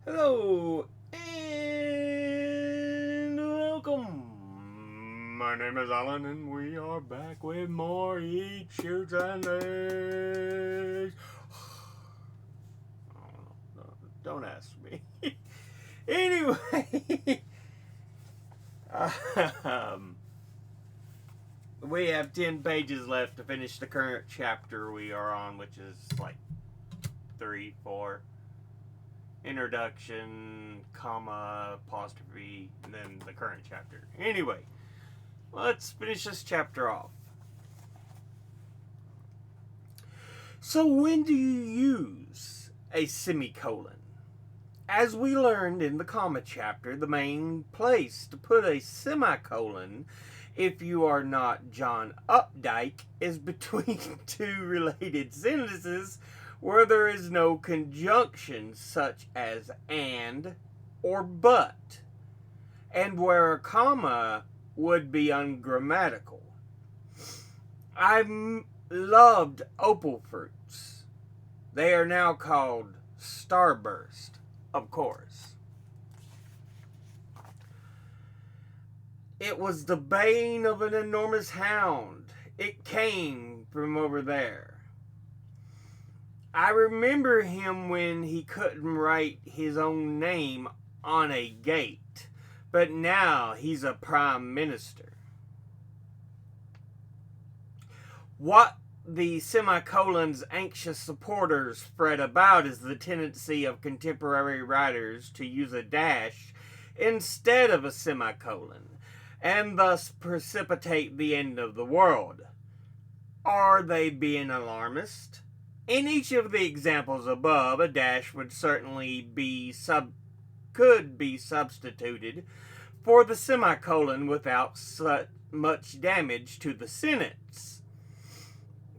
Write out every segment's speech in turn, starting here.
Hello and welcome. My name is Alan, and we are back with more Eat Shoots and Legs. Oh, no, don't ask me. Anyway, um, we have 10 pages left to finish the current chapter we are on, which is like 3, 4. Introduction, comma, apostrophe, and then the current chapter. Anyway, let's finish this chapter off. So, when do you use a semicolon? As we learned in the comma chapter, the main place to put a semicolon, if you are not John Updike, is between two related sentences where there is no conjunction such as and or but, and where a comma would be ungrammatical. I've loved opal fruits. They are now called starburst, of course. It was the baying of an enormous hound. It came from over there. I remember him when he couldn't write his own name on a gate, but now he's a prime minister. What the semicolon's anxious supporters fret about is the tendency of contemporary writers to use a dash instead of a semicolon, and thus precipitate the end of the world. Are they being alarmist? In each of the examples above, a dash would certainly could be substituted for the semicolon without much damage to the sentence.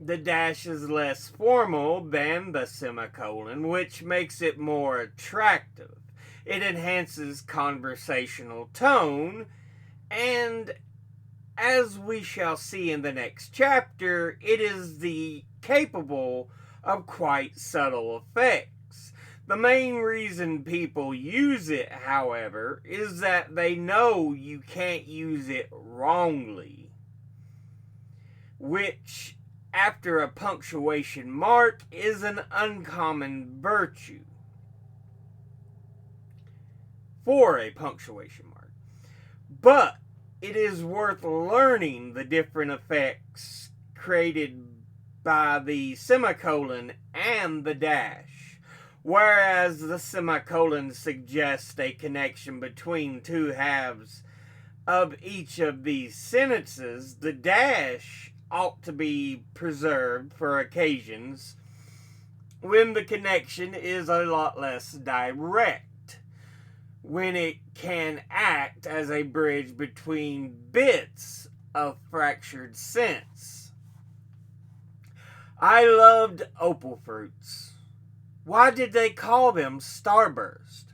The dash is less formal than the semicolon, which makes it more attractive. It enhances conversational tone, and as we shall see in the next chapter, it is capable of quite subtle effects. The main reason people use it, however, is that they know you can't use it wrongly, which, after a punctuation mark, is an uncommon virtue. For a punctuation mark. But it is worth learning the different effects created by the semicolon and the dash. Whereas the semicolon suggests a connection between two halves of each of these sentences, the dash ought to be preserved for occasions when the connection is a lot less direct, when it can act as a bridge between bits of fractured sense. I loved opal fruits. Why did they call them starburst?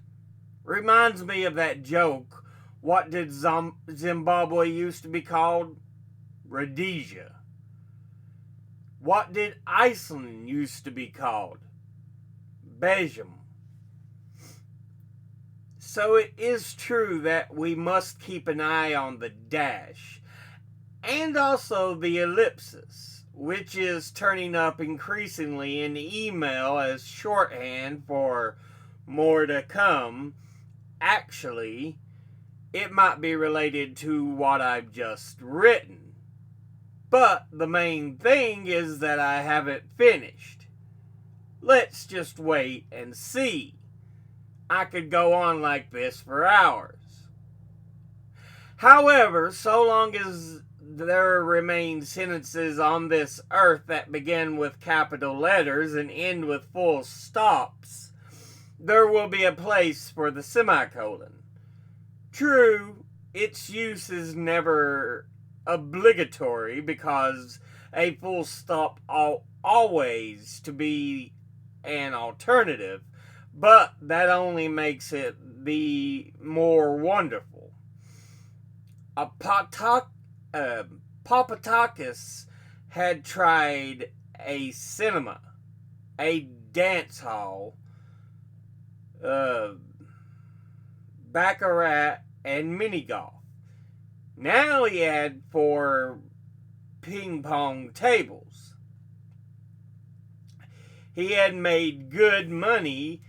Reminds me of that joke, what did Zimbabwe used to be called? Rhodesia. What did Iceland used to be called? Belgium. So it is true that we must keep an eye on the dash and also the ellipsis, which is turning up increasingly in email as shorthand for more to come. Actually, it might be related to what I've just written. But the main thing is that I haven't finished. Let's just wait and see. I could go on like this for hours. However, so long as there remain sentences on this earth that begin with capital letters and end with full stops, there will be a place for the semicolon. True, its use is never obligatory because a full stop ought always to be an alternative, but that only makes it the more wonderful. Papatakis had tried a cinema, a dance hall, baccarat, and mini golf. Now he had 4 ping pong tables. He had made good money,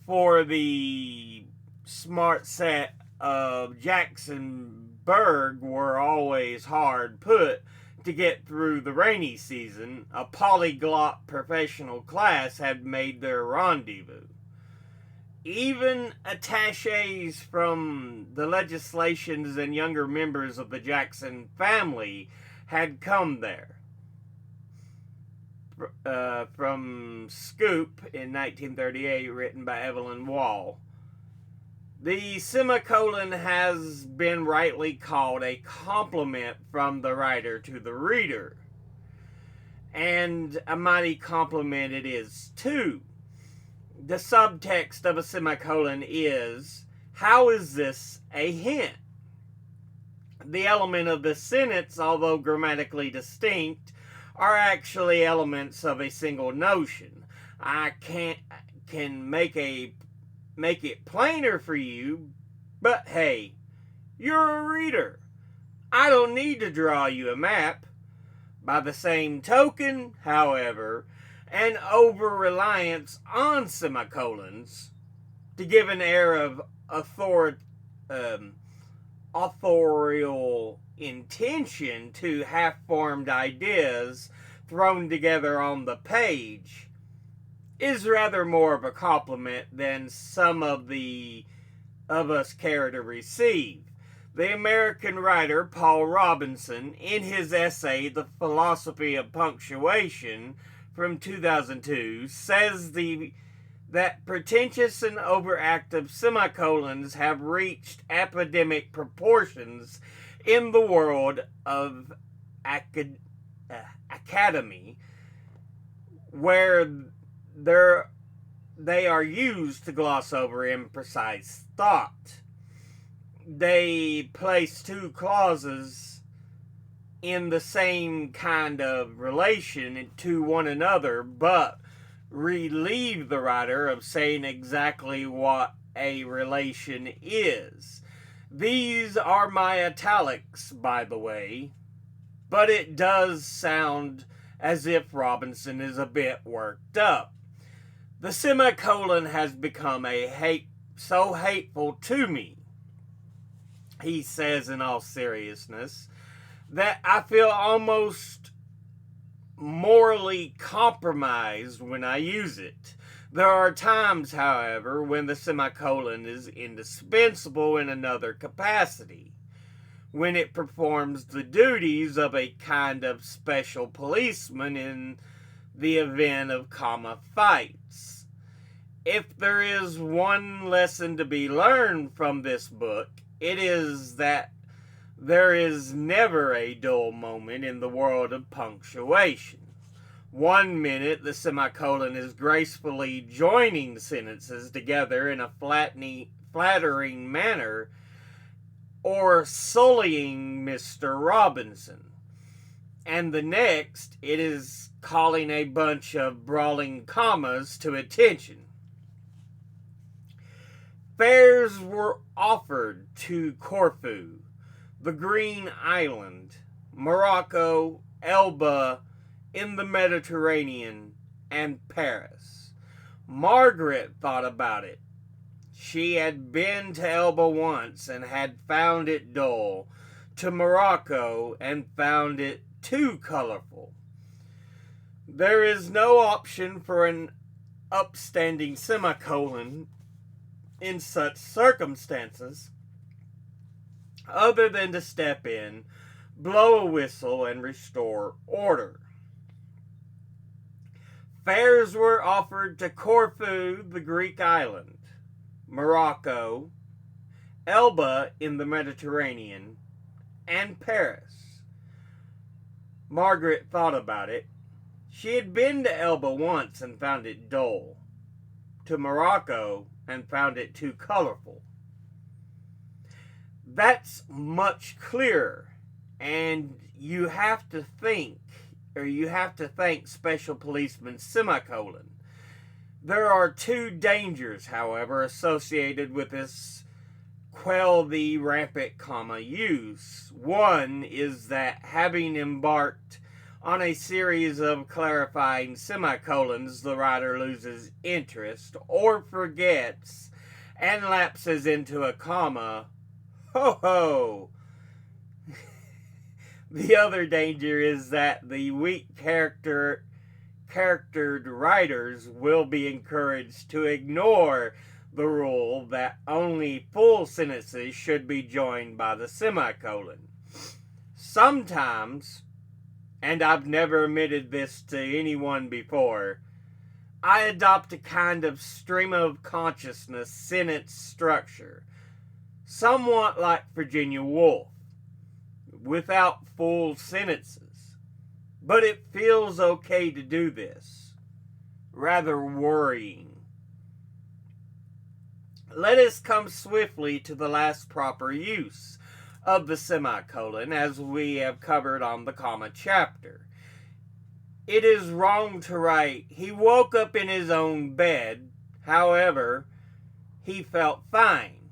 for the smart set of Jacksonburg were always hard put to get through the rainy season. A polyglot professional class had made their rendezvous. Even attaches from the legislations and younger members of the Jackson family had come there. From Scoop in 1938, written by Evelyn Wall. The semicolon has been rightly called a compliment from the writer to the reader. And a mighty compliment it is, too. The subtext of a semicolon is, how is this a hint? The element of the sentence, although grammatically distinct, are actually elements of a single notion. I can make it plainer for you, but hey, you're a reader. I don't need to draw you a map. By the same token, however, an over-reliance on semicolons to give an air of authorial intention to half-formed ideas thrown together on the page is rather more of a compliment than some of us care to receive. The American writer Paul Robinson, in his essay The Philosophy of Punctuation from 2002, says that pretentious and overactive semicolons have reached epidemic proportions in the world of academy, where they are used to gloss over imprecise thought. They place 2 clauses in the same kind of relation to one another, but relieve the writer of saying exactly what a relation is. These are my italics, by the way, but it does sound as if Robinson is a bit worked up. The semicolon has become so hateful to me, he says in all seriousness, that I feel almost morally compromised when I use it. There are times, however, when the semicolon is indispensable in another capacity, when it performs the duties of a kind of special policeman in the event of comma fights. If there is one lesson to be learned from this book, it is that there is never a dull moment in the world of punctuation. One minute the semicolon is gracefully joining sentences together in a flattering manner, or sullying Mr. Robinson, and the next it is calling a bunch of brawling commas to attention. Fares were offered to Corfu, the Green Island, Morocco, Elba, in the Mediterranean, and Paris. Margaret thought about it. She had been to Elba once and had found it dull, to Morocco and found it too colorful. There is no option for an upstanding semicolon in such circumstances other than to step in, blow a whistle, and restore order. Fares were offered to Corfu, the Greek island, Morocco, Elba in the Mediterranean, and Paris. Margaret thought about it. She had been to Elba once and found it dull, to Morocco and found it too colorful. That's much clearer, and you have to thank Special Policeman semicolon. There are 2 dangers, however, associated with this quell the rampant comma use. One is that having embarked on a series of clarifying semicolons, the writer loses interest or forgets and lapses into a comma. Ho ho! The other danger is that the weak charactered writers will be encouraged to ignore the rule that only full sentences should be joined by the semicolon. Sometimes, and I've never admitted this to anyone before, I adopt a kind of stream of consciousness sentence structure, somewhat like Virginia Woolf, without full sentences. But it feels okay to do this. Rather worrying. Let us come swiftly to the last proper use of the semicolon, as we have covered on the comma chapter. It is wrong to write, he woke up in his own bed, however, he felt fine.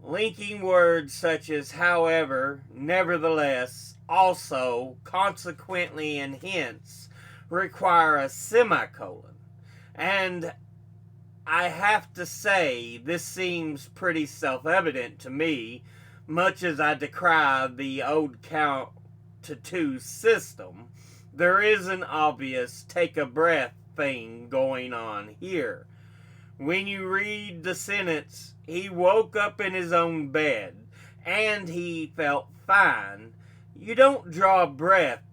Linking words such as however, nevertheless, also, consequently, and hence require a semicolon. And I have to say, this seems pretty self-evident to me, much as I decry the old count to two system. There is an obvious take a breath thing going on here. When you read the sentence, he woke up in his own bed, and he felt fine, you don't draw a breath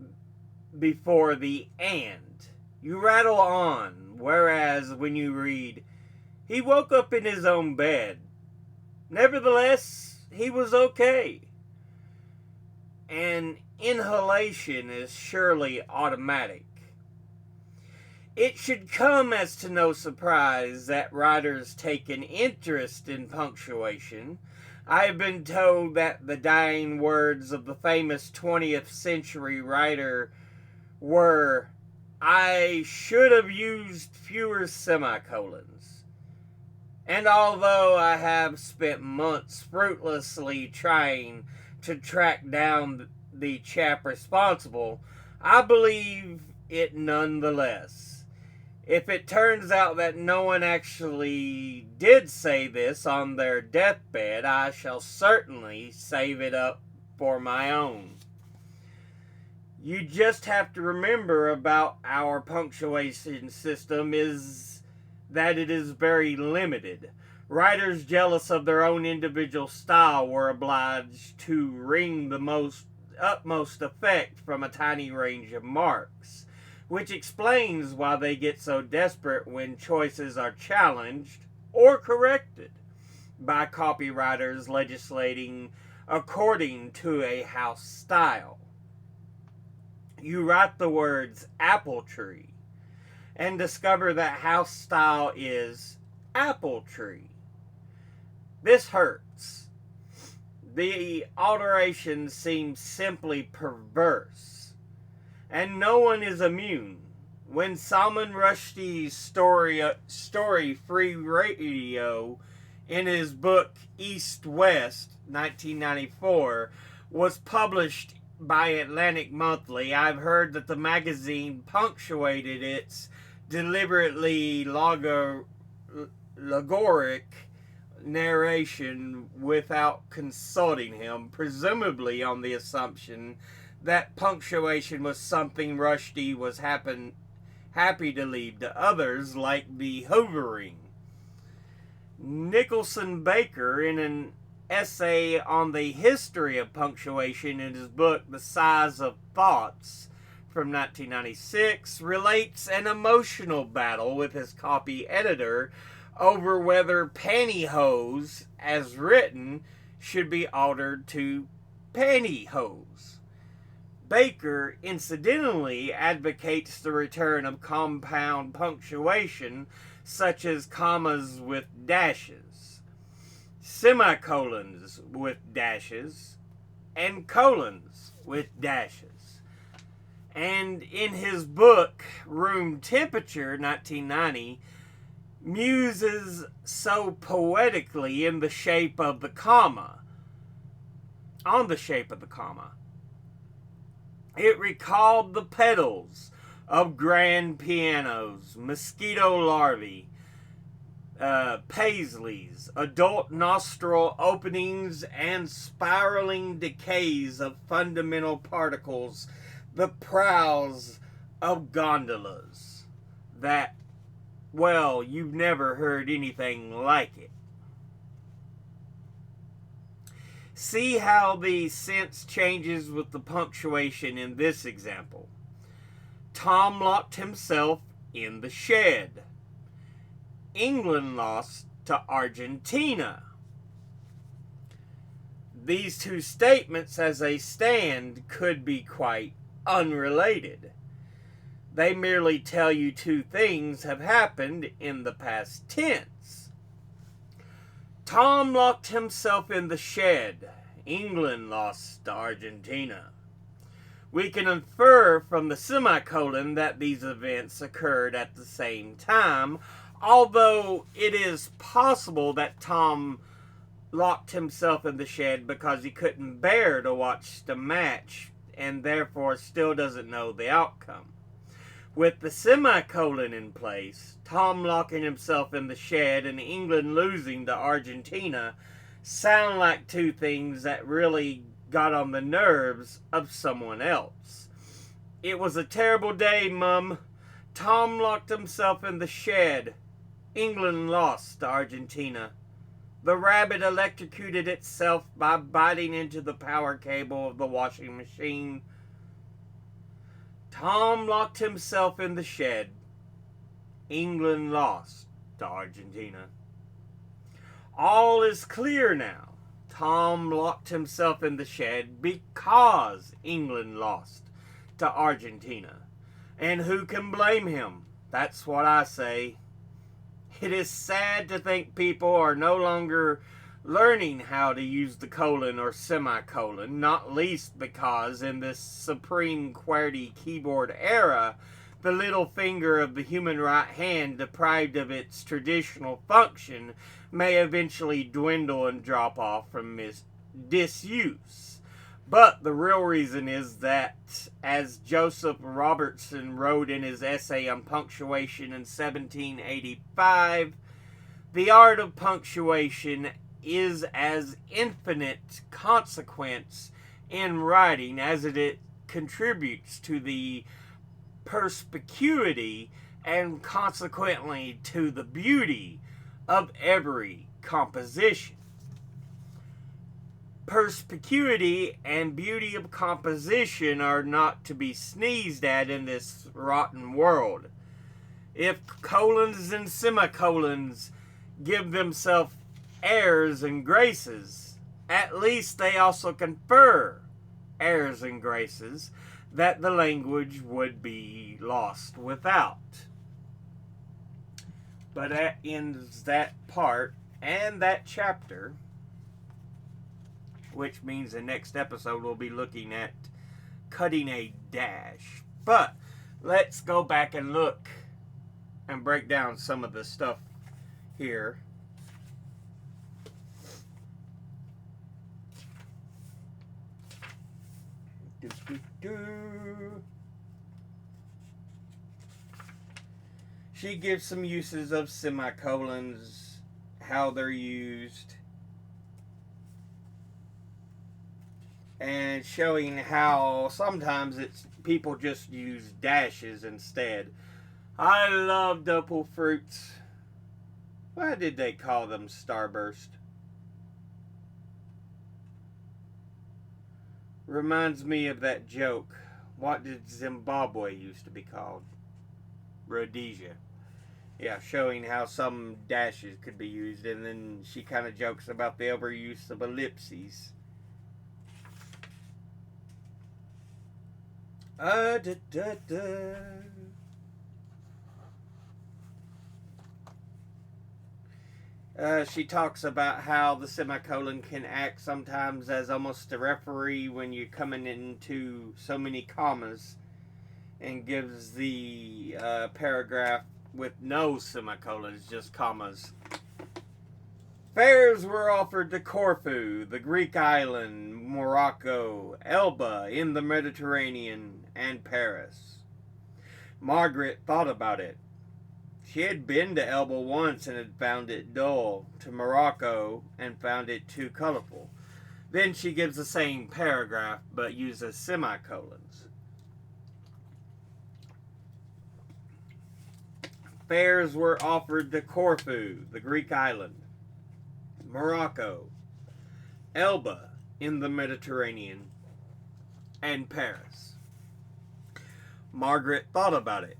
before the and. You rattle on, whereas when you read, he woke up in his own bed. Nevertheless, he was okay. An inhalation is surely automatic. It should come as to no surprise that writers take an interest in punctuation. I have been told that the dying words of the famous 20th century writer were, I should have used fewer semicolons. And although I have spent months fruitlessly trying to track down the chap responsible, I believe it nonetheless. If it turns out that no one actually did say this on their deathbed, I shall certainly save it up for my own. You just have to remember about our punctuation system is that it is very limited. Writers jealous of their own individual style were obliged to wring the utmost effect from a tiny range of marks, which explains why they get so desperate when choices are challenged or corrected by copywriters legislating according to a house style. You write the words apple tree and discover that house style is apple tree. This hurts. The alteration seems simply perverse, and no one is immune. When Salman Rushdie's story Free Radio in his book East West 1994 was published by Atlantic Monthly, I've heard that the magazine punctuated its deliberately logoric narration without consulting him, presumably on the assumption that punctuation was something Rushdie was happy to leave to others, like the hovering. Nicholson Baker, in an essay on the history of punctuation in his book The Size of Thoughts from 1996, relates an emotional battle with his copy editor over whether pantyhose, as written, should be altered to pantyhose. Baker, incidentally, advocates the return of compound punctuation, such as commas with dashes, semicolons with dashes, and colons with dashes. And in his book, Room Temperature, 1990, muses so poetically in the shape of the comma, on the shape of the comma. It recalled the pedals of grand pianos, mosquito larvae, paisleys, adult nostril openings, and spiraling decays of fundamental particles, the prows of gondolas. That, well, you've never heard anything like it. See how the sense changes with the punctuation in this example. Tom locked himself in the shed. England lost to Argentina. These two statements as they stand could be quite unrelated. They merely tell you two things have happened in the past tense. Tom locked himself in the shed. England lost to Argentina. We can infer from the semicolon that these events occurred at the same time, although it is possible that Tom locked himself in the shed because he couldn't bear to watch the match and therefore still doesn't know the outcome. With the semicolon in place, Tom locking himself in the shed and England losing to Argentina sound like two things that really got on the nerves of someone else. It was a terrible day, Mum. Tom locked himself in the shed. England lost to Argentina. The rabbit electrocuted itself by biting into the power cable of the washing machine. Tom locked himself in the shed. England lost to Argentina. All is clear now. Tom locked himself in the shed because England lost to Argentina. And who can blame him? That's what I say. It is sad to think people are no longer learning how to use the colon or semicolon, not least because in this supreme QWERTY keyboard era, the little finger of the human right hand, deprived of its traditional function, may eventually dwindle and drop off from disuse. But the real reason is that, as Joseph Robertson wrote in his essay on punctuation in 1785, the art of punctuation is as infinite consequence in writing as it contributes to the perspicuity and consequently to the beauty of every composition. Perspicuity and beauty of composition are not to be sneezed at in this rotten world. If colons and semicolons give themselves airs and graces, at least they also confer airs and graces that the language would be lost without. But that ends that part and that chapter, which means the next episode we'll be looking at cutting a dash. But let's go back and look and break down some of the stuff here. She gives some uses of semicolons, how they're used, and showing how sometimes it's people just use dashes instead. I love double fruits. Why did they call them Starburst? Reminds me of that joke. What did Zimbabwe used to be called? Rhodesia. Yeah, showing how some dashes could be used, and then she kind of jokes about the overuse of ellipses. She talks about how the semicolon can act sometimes as almost a referee when you're coming into so many commas, and gives the paragraph with no semicolons, just commas. Fares were offered to Corfu, the Greek island, Morocco, Elba in the Mediterranean, and Paris. Margaret thought about it. She had been to Elba once and had found it dull, to Morocco and found it too colorful. Then she gives the same paragraph but uses semicolons. Fares were offered to Corfu, the Greek island, Morocco, Elba in the Mediterranean, and Paris. Margaret thought about it.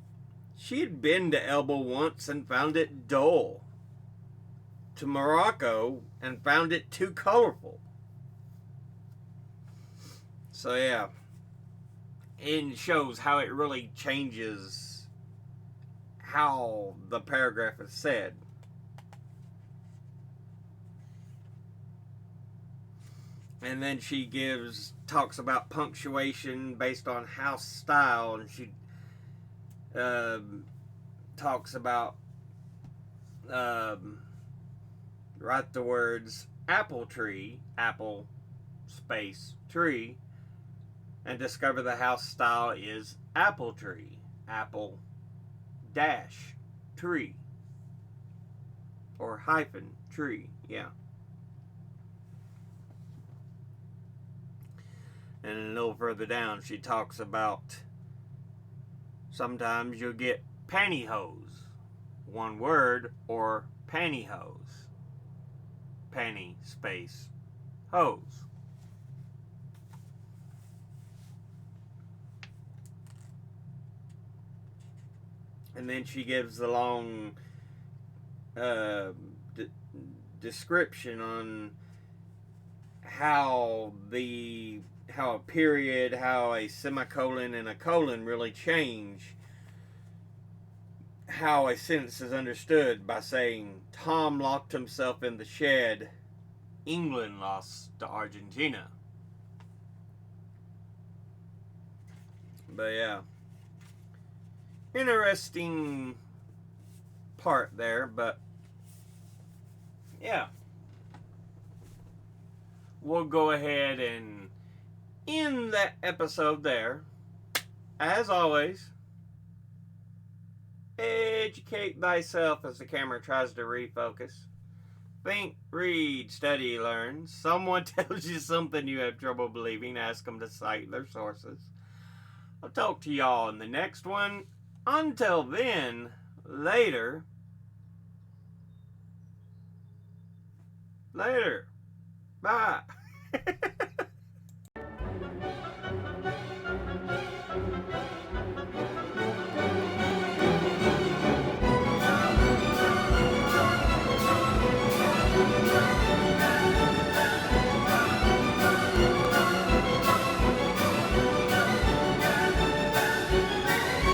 She had been to Elba once and found it dull, to Morocco and found it too colorful. So yeah, it shows how it really changes how the paragraph is said. And then she talks about punctuation based on house style, and she talks about write the words apple tree, apple space tree, and discover the house style is apple tree, apple dash tree, or hyphen tree, yeah. And a little further down, she talks about sometimes you'll get pantyhose, one word, or pantyhose, panty space hose. And then she gives the long description on how a period, how a semicolon and a colon really change how a sentence is understood by saying, Tom locked himself in the shed, England lost to Argentina. But yeah, interesting part there, but yeah, we'll go ahead and end that episode there. As always, educate thyself as the camera tries to refocus. Think, read, study, learn. Someone tells you something you have trouble believing, ask them to cite their sources. I'll talk to y'all in the next one. Until then, later. Bye.